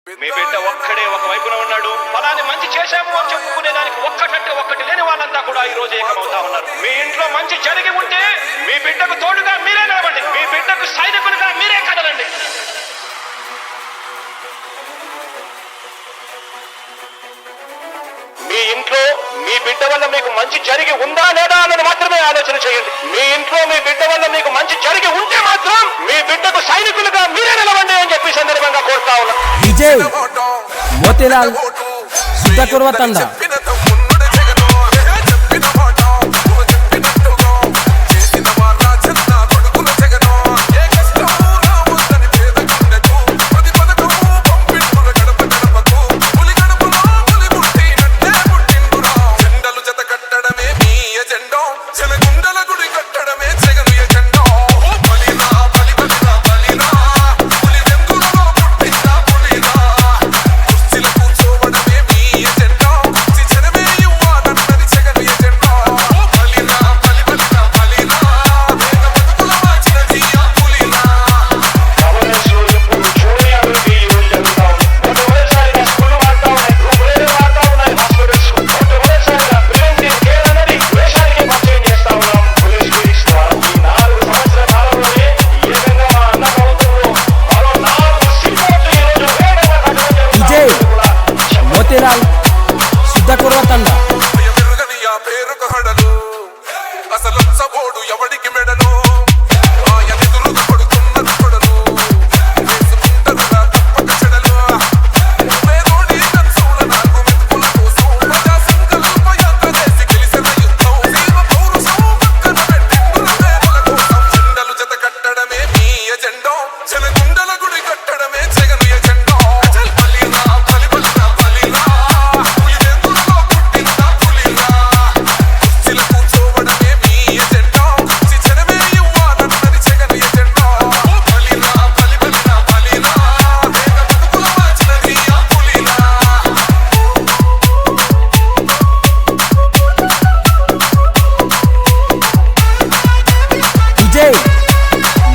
మీ బిడ్డ ఒక్కడే ఒక వైపున ఉన్నాడు. ఫలాన్ని మంచి చేశాము అని చెప్పుకునేదానికి ఒక్కటంటే ఒక్కటి లేని వాళ్ళంతా కూడా ఈ రోజు ఏకమవుతా ఉన్నారు. మీ ఇంట్లో మంచి జరిగి ఉంటే మీ బిడ్డకు తోడుగా మీరే నిలబండి. మీ బిడ్డకు సైనికులుగా మీరే కదలండి. మీ ఇంట్లో మీ బిడ్డ వల్ల మీకు మంచి జరిగి ఉందా లేదా అన్నది మాత్రమే ఆలోచన చేయండి. మీ ఇంట్లో మీ బిడ్డ వల్ల మీకు మంచి జరిగి ఉంటే మాత్రం మీ బిడ్డకు సైనికులుగా మీరే నిలవండి అని చెప్పి సందర్భంగా కోరుతా ఉన్నా. విజయ్ మోతీలాల్ సుధాకుర్వ తండ మోతీలాల్ సుధాకుర్వ తండ ఎవడికి మెడలు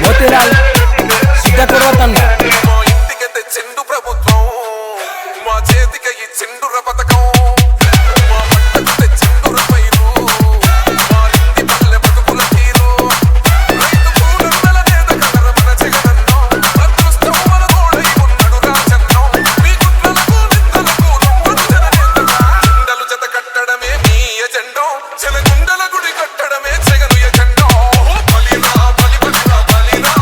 మోతీలాల్ సుధాకుర్వ తండ ఇంటికి తెచ్చిండు ప్రభుత్వం మా చేతికి ఇచ్చిండుర పథకం మా పంటకు తెచ్చిండుర పైరు మా ఇంటి పల్లె బతుకుల తీరు రైతు కూలన్నల నేత కలర మన జగనన్నో అదృష్టం మన తోడై ఉన్నడు రాజన్నో మీ గుట్లకు నిందలకు నమ్మడు జననేతగా గుండెలు జత కట్టడమే మీ ఎజెండో జనగుండల గుడి కట్టడమే జగను ఎజెండో బలిరా బలి బలిరా బలిరా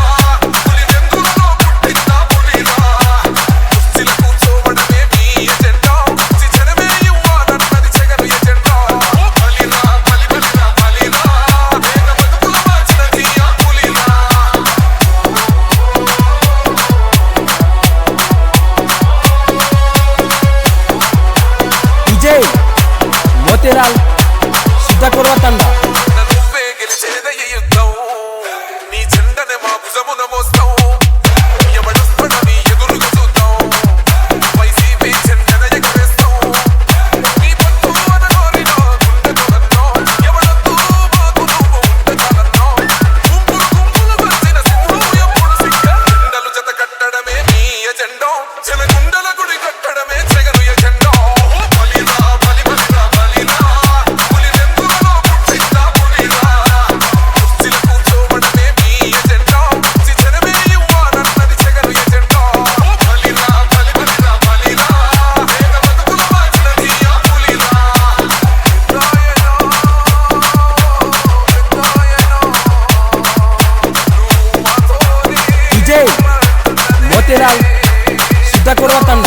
పులి వెందులలో పుట్టిన పులిరా కుర్చీల కూర్చోవడమే మీ ఎజెండో జనమే ఇవ్వాలన్నది జగను ఎజెండో బలిరా బలి బలిరా బలిరా వేగ బతుకుల మార్చినది ఆ పులిరా విజయ్ మోతీలాల్ సుధాకుర్వ తండ నువ్వే గెలిచేదయ్య యుద్ధం నీ జెండనే మా భుజమున మోస్తాం ఎవడొస్తాడని ఎదురుగా చూద్దాం వైసీపీ జెండన ఎగరేస్తాం నీ పట్టు అనగోరినో గుండెతో అన్నో ఎవడొద్దు మాకు నువ్వు ఉంటే చాలన్నో గుంపులు గుంపులు వచ్చిన సింహం ఎప్పుడు సిగ్గ జెండలు జత కట్టడమే మీ ఎజెండో జనగుండల గుడి కట్టడమే జగను ఎజెండో బలిరా బలి బలిరా బలిరా పులి వెందులలో పుట్టిన పులిరా కుర్చీల కూర్చోవడమే మీ ఎజెండో జనమే ఇవ్వాలన్నది జగను ఎజెండో బలిరా బలి బలిరా బలిరా వేగ బతుకుల మార్చినది ఆ పులిరా విజయ్ మోతీలాల్ సుధాకుర్వ తండ